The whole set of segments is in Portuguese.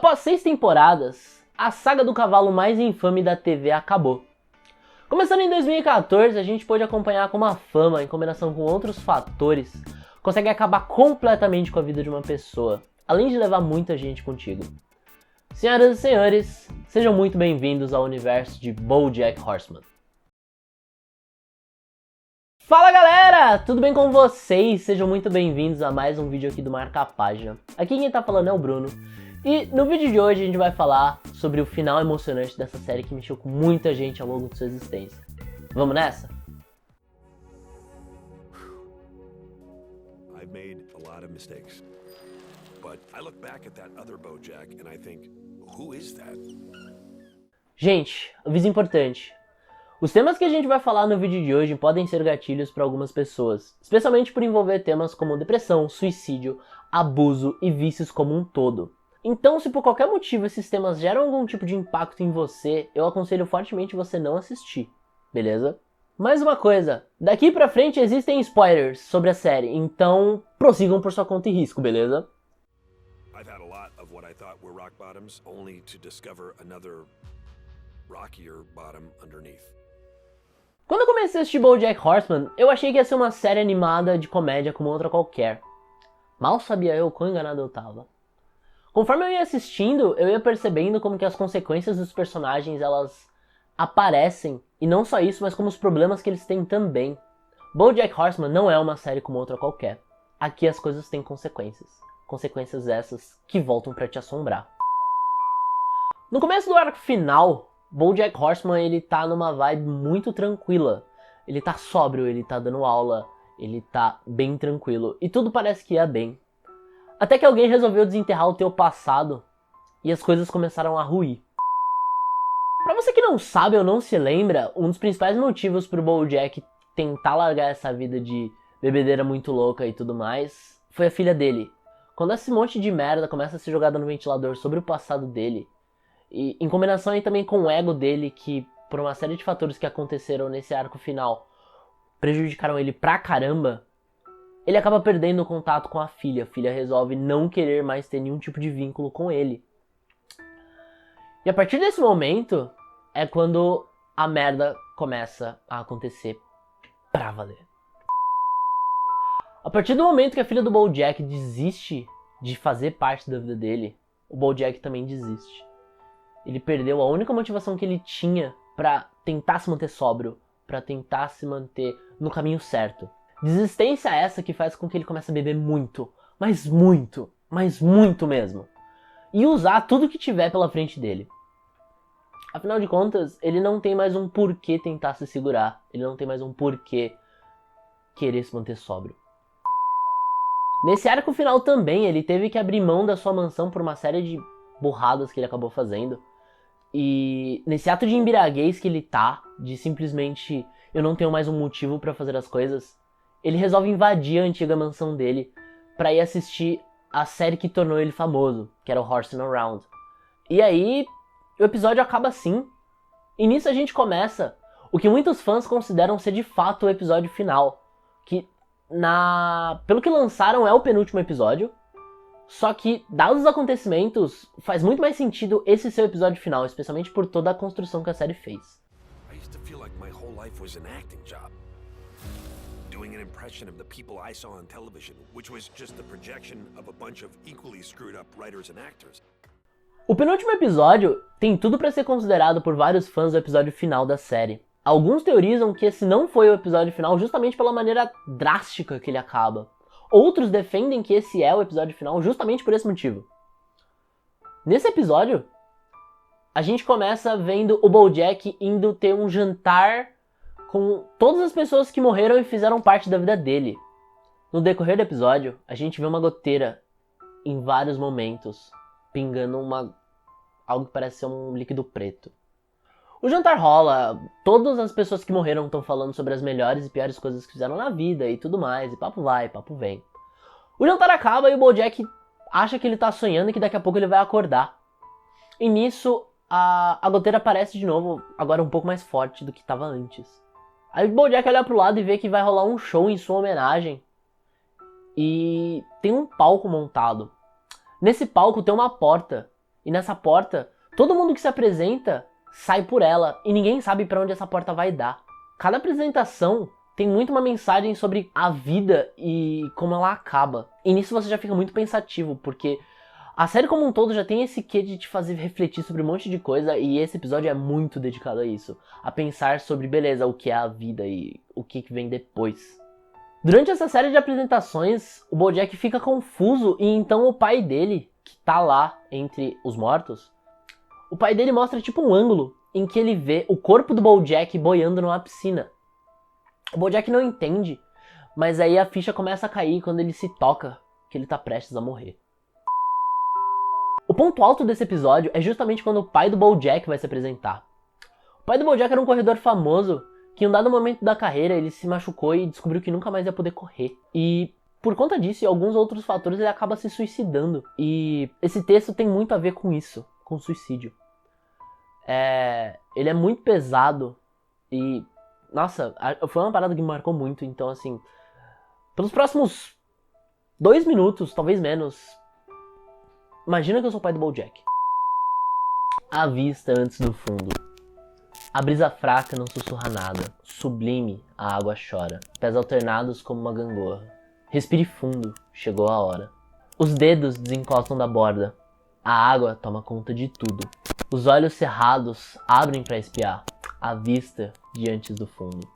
Após 6 temporadas, a saga do cavalo mais infame da TV acabou. Começando em 2014, a gente pôde acompanhar como a fama, em combinação com outros fatores, consegue acabar completamente com a vida de uma pessoa, além de levar muita gente contigo. Senhoras e senhores, sejam muito bem-vindos ao universo de BoJack Horseman. Fala galera, tudo bem com vocês? Sejam muito bem-vindos a mais um vídeo aqui do Marca a Página. Aqui quem tá falando é o Bruno. E no vídeo de hoje a gente vai falar sobre o final emocionante dessa série que mexeu com muita gente ao longo de sua existência. Vamos nessa? I've made a lot of mistakes. But I look back at that other BoJack and I think, who is that? Gente, aviso importante. Os temas que a gente vai falar no vídeo de hoje podem ser gatilhos para algumas pessoas, especialmente por envolver temas como depressão, suicídio, abuso e vícios como um todo. Então, se por qualquer motivo esses temas geram algum tipo de impacto em você, eu aconselho fortemente você não assistir, beleza? Mais uma coisa, daqui pra frente existem spoilers sobre a série, então prossigam por sua conta e risco, beleza? I've had a lot of what I thought were rock bottoms, only to discover another rockier bottom underneath. Quando eu comecei a assistir BoJack Horseman, eu achei que ia ser uma série animada de comédia como outra qualquer. Mal sabia eu quão enganado eu tava. Conforme eu ia assistindo, eu ia percebendo como que as consequências dos personagens, elas aparecem, e não só isso, mas como os problemas que eles têm também. BoJack Horseman não é uma série como outra qualquer. Aqui as coisas têm consequências. Consequências essas que voltam pra te assombrar. No começo do arco final, BoJack Horseman ele tá numa vibe muito tranquila. Ele tá sóbrio, ele tá dando aula, ele tá bem tranquilo. E tudo parece que ia bem. Até que alguém resolveu desenterrar o teu passado e as coisas começaram a ruir. Pra você que não sabe ou não se lembra, um dos principais motivos pro BoJack tentar largar essa vida de bebedeira muito louca e tudo mais foi a filha dele. Quando esse monte de merda começa a ser jogada no ventilador sobre o passado dele, e em combinação aí também com o ego dele, que por uma série de fatores que aconteceram nesse arco final prejudicaram ele pra caramba, ele acaba perdendo o contato com a filha. A filha resolve não querer mais ter nenhum tipo de vínculo com ele. E a partir desse momento é quando a merda começa a acontecer pra valer. A partir do momento que a filha do BoJack desiste de fazer parte da vida dele, o BoJack também desiste. Ele perdeu a única motivação que ele tinha pra tentar se manter sóbrio, pra tentar se manter no caminho certo. Desistência essa que faz com que ele comece a beber muito, mas muito mesmo. E usar tudo que tiver pela frente dele. Afinal de contas, ele não tem mais um porquê tentar se segurar. Ele não tem mais um porquê querer se manter sóbrio. Nesse arco final também, ele teve que abrir mão da sua mansão por uma série de burradas que ele acabou fazendo. E nesse ato de embriaguez que ele tá, de simplesmente eu não tenho mais um motivo pra fazer as coisas, ele resolve invadir a antiga mansão dele pra ir assistir a série que tornou ele famoso, que era o Horsing Around. E aí, o episódio acaba assim. E nisso a gente começa o que muitos fãs consideram ser de fato o episódio final, que pelo que lançaram é o penúltimo episódio, só que, dados os acontecimentos, faz muito mais sentido esse ser o episódio final, especialmente por toda a construção que a série fez. I used to feel like my whole life was an acting job. Doing an impression of the people I saw on television, which was just the projection of a bunch of equally screwed up writers and actors. O penúltimo episódio tem tudo pra ser considerado por vários fãs o episódio final da série. Alguns teorizam que esse não foi o episódio final justamente pela maneira drástica que ele acaba. Outros defendem que esse é o episódio final justamente por esse motivo. Nesse episódio, a gente começa vendo o BoJack indo ter um jantar com todas as pessoas que morreram e fizeram parte da vida dele. No decorrer do episódio, a gente vê uma goteira em vários momentos, pingando algo que parece ser um líquido preto. O jantar rola, todas as pessoas que morreram estão falando sobre as melhores e piores coisas que fizeram na vida e tudo mais, e papo vai, papo vem. O jantar acaba e o BoJack acha que ele tá sonhando e que daqui a pouco ele vai acordar. E nisso, a goteira aparece de novo, agora um pouco mais forte do que estava antes. Aí o BoJack olha pro lado e vê que vai rolar um show em sua homenagem. E tem um palco montado. Nesse palco tem uma porta E nessa porta, todo mundo que se apresenta sai por ela e ninguém sabe pra onde essa porta vai dar. Cada apresentação tem muito uma mensagem sobre a vida e como ela acaba. E nisso você já fica muito pensativo, porque a série como um todo já tem esse quê de te fazer refletir sobre um monte de coisa, e esse episódio é muito dedicado a isso. A pensar sobre, beleza, o que é a vida e o que vem depois. Durante essa série de apresentações, o BoJack fica confuso e então o pai dele, que tá lá entre os mortos, o pai dele mostra tipo um ângulo em que ele vê o corpo do BoJack boiando numa piscina. O BoJack não entende, mas aí a ficha começa a cair quando ele se toca que ele tá prestes a morrer. O ponto alto desse episódio é justamente quando o pai do BoJack vai se apresentar. O pai do BoJack era um corredor famoso que em um dado momento da carreira ele se machucou e descobriu que nunca mais ia poder correr. E por conta disso e alguns outros fatores ele acaba se suicidando. E esse texto tem muito a ver com isso, com suicídio. Ele é muito pesado e, nossa, foi uma parada que me marcou muito. Então assim, pelos próximos 2 minutos, talvez menos, imagina que eu sou o pai do BoJack. A vista antes do fundo. A brisa fraca não sussurra nada, sublime a água chora, pés alternados como uma gangorra. Respire fundo, chegou a hora. Os dedos desencostam da borda, a água toma conta de tudo. Os olhos cerrados abrem para espiar, a vista diante do fundo.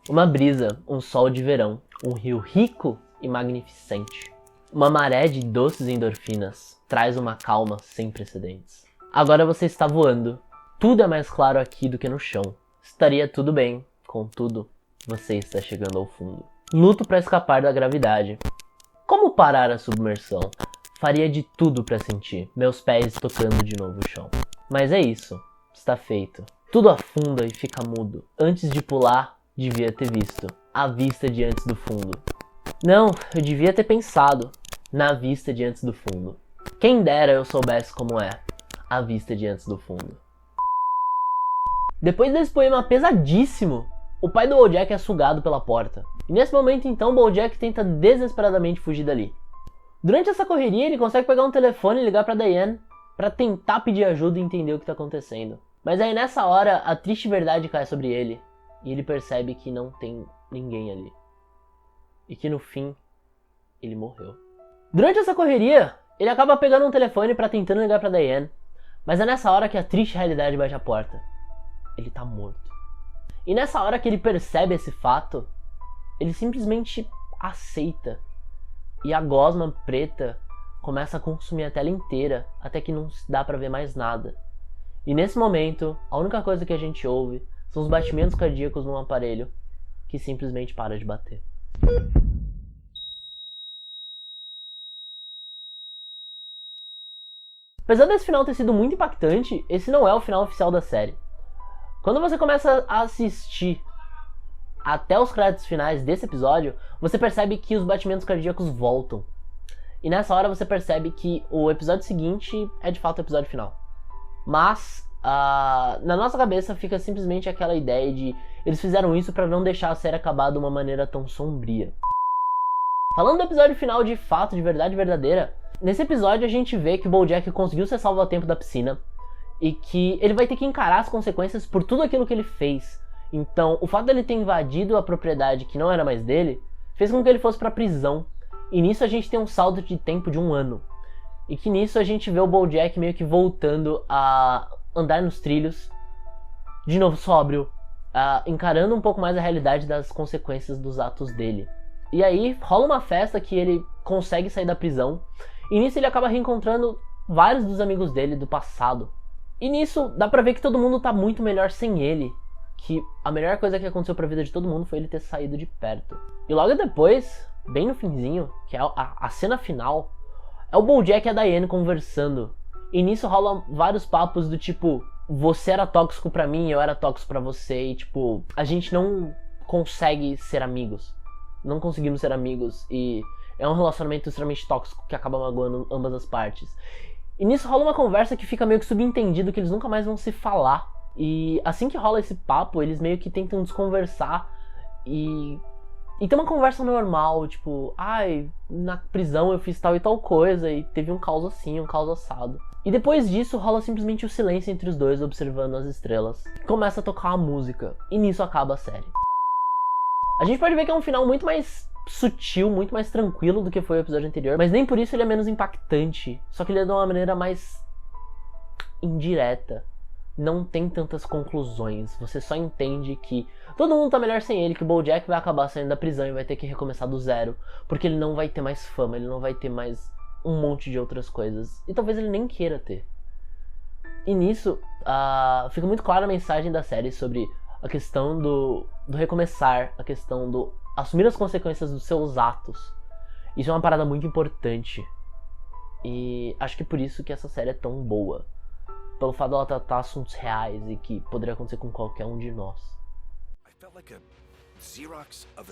Uma brisa, um sol de verão, um rio rico e magnificente. Uma maré de doces endorfinas traz uma calma sem precedentes. Agora você está voando. Tudo é mais claro aqui do que no chão. Estaria tudo bem, contudo, você está chegando ao fundo. Luto para escapar da gravidade. Como parar a submersão? Faria de tudo para sentir meus pés tocando de novo o chão. Mas é isso, está feito. Tudo afunda e fica mudo. Antes de pular, devia ter visto a vista de antes do fundo. Não, eu devia ter pensado na vista de antes do fundo. Quem dera eu soubesse como é a vista de antes do fundo. Depois desse poema pesadíssimo, o pai do BoJack é sugado pela porta. E nesse momento então, BoJack tenta desesperadamente fugir dali. Durante essa correria, ele consegue pegar um telefone e ligar pra Diane pra tentar pedir ajuda e entender o que tá acontecendo. Mas aí nessa hora, a triste verdade cai sobre ele e ele percebe que não tem ninguém ali. E que no fim, ele morreu. Durante essa correria, ele acaba pegando um telefone pra tentando ligar pra Diane, mas é nessa hora que a triste realidade bate a porta. Ele tá morto. E nessa hora que ele percebe esse fato, ele simplesmente aceita. E a gosma preta começa a consumir a tela inteira, até que não dá pra ver mais nada. E nesse momento, a única coisa que a gente ouve são os batimentos cardíacos num aparelho que simplesmente para de bater. Apesar desse final ter sido muito impactante, esse não é o final oficial da série. Quando você começa a assistir até os créditos finais desse episódio, você percebe que os batimentos cardíacos voltam. E nessa hora você percebe que o episódio seguinte é de fato o episódio final. Mas, na nossa cabeça fica simplesmente aquela ideia de eles fizeram isso para não deixar a série acabar de uma maneira tão sombria. Falando do episódio final de fato, de verdade verdadeira, nesse episódio a gente vê que o BoJack conseguiu ser salvo a tempo da piscina e que ele vai ter que encarar as consequências por tudo aquilo que ele fez. Então, o fato dele ter invadido a propriedade que não era mais dele fez com que ele fosse pra prisão. E nisso a gente tem um saldo de tempo de 1 ano. E que nisso a gente vê o BoJack meio que voltando a andar nos trilhos, de novo sóbrio, encarando um pouco mais a realidade das consequências dos atos dele. E aí rola uma festa que ele consegue sair da prisão. E nisso ele acaba reencontrando vários dos amigos dele do passado. E nisso dá pra ver que todo mundo tá muito melhor sem ele. Que a melhor coisa que aconteceu pra vida de todo mundo foi ele ter saído de perto. E logo depois, bem no finzinho, que é a cena final, é o BoJack e a Diane conversando. E nisso rolam vários papos do tipo, você era tóxico pra mim, eu era tóxico pra você. E tipo, a gente não consegue ser amigos. Não conseguimos ser amigos. E é um relacionamento extremamente tóxico que acaba magoando ambas as partes. E nisso rola uma conversa que fica meio que subentendido que eles nunca mais vão se falar. E assim que rola esse papo, eles meio que tentam desconversar e ter uma conversa normal, tipo, ai, na prisão eu fiz tal e tal coisa e teve um caos assim, um caos assado. E depois disso rola simplesmente o silêncio entre os dois observando as estrelas. Começa a tocar uma música e nisso acaba a série. A gente pode ver que é um final muito mais sutil, muito mais tranquilo do que foi o episódio anterior, mas nem por isso ele é menos impactante, só que ele é de uma maneira mais indireta. Não tem tantas conclusões, você só entende que todo mundo tá melhor sem ele, que o BoJack vai acabar saindo da prisão e vai ter que recomeçar do zero, porque ele não vai ter mais fama, ele não vai ter mais um monte de outras coisas, e talvez ele nem queira ter. E nisso, fica muito clara a mensagem da série sobre a questão do recomeçar, a questão do assumir as consequências dos seus atos. Isso é uma parada muito importante, e acho que é por isso que essa série é tão boa. Pelo fato dela tratar assuntos reais e que poderia acontecer com qualquer um de nós. I felt like a Xerox of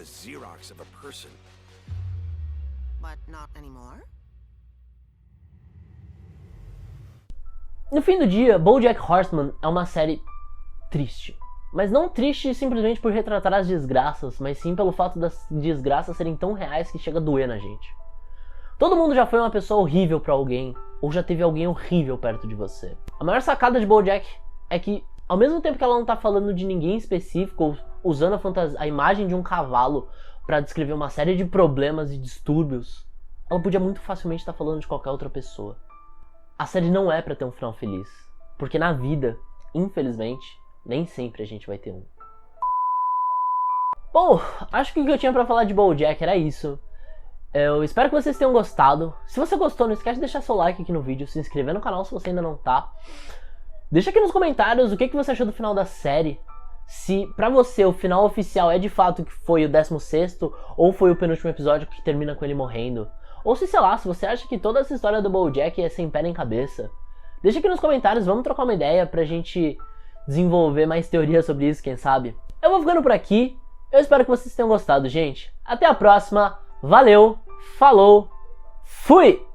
a person. But not anymore? No fim do dia, BoJack Horseman é uma série triste. Mas não triste simplesmente por retratar as desgraças, mas sim pelo fato das desgraças serem tão reais que chega a doer na gente. Todo mundo já foi uma pessoa horrível pra alguém, ou já teve alguém horrível perto de você. A maior sacada de BoJack é que, ao mesmo tempo que ela não tá falando de ninguém específico, ou usando a imagem de um cavalo pra descrever uma série de problemas e distúrbios, ela podia muito facilmente estar falando de qualquer outra pessoa. A série não é pra ter um final feliz, porque na vida, infelizmente, nem sempre a gente vai ter um. Bom, acho que o que eu tinha pra falar de BoJack era isso. Eu espero que vocês tenham gostado. Se você gostou, não esquece de deixar seu like aqui no vídeo, se inscrever no canal se você ainda não tá. Deixa aqui nos comentários o que você achou do final da série. Se pra você o final oficial é de fato que foi o 16º, ou foi o penúltimo episódio que termina com ele morrendo. Ou se, sei lá, se você acha que toda essa história do BoJack é sem pé nem cabeça. Deixa aqui nos comentários, vamos trocar uma ideia pra gente desenvolver mais teorias sobre isso, quem sabe. Eu vou ficando por aqui. Eu espero que vocês tenham gostado, gente. Até a próxima. Valeu, falou, fui!